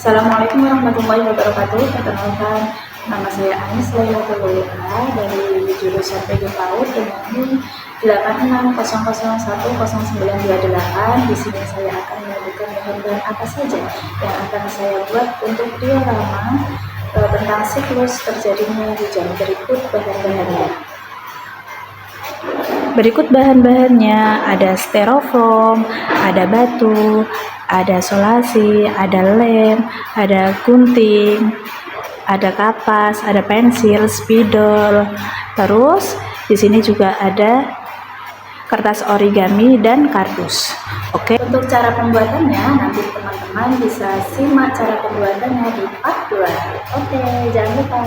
Assalamualaikum warahmatullahi wabarakatuh. Perkenalkan, nama saya Anis Lailatul Waliha dari jurusan PG PAUD dengan NIM 8600010928. Di sini saya akan menyebutkan bahan-bahan apa saja yang akan saya buat untuk diorama tentang siklus terjadinya hujan. Berikut bahan-bahannya, ada styrofoam, ada batu, ada solasi, ada lem, ada gunting, ada kapas, ada pensil, spidol. Terus di sini juga ada kertas origami dan kardus. Oke, untuk cara pembuatannya nanti teman-teman bisa simak cara pembuatannya di part 2. Oke, jangan lupa.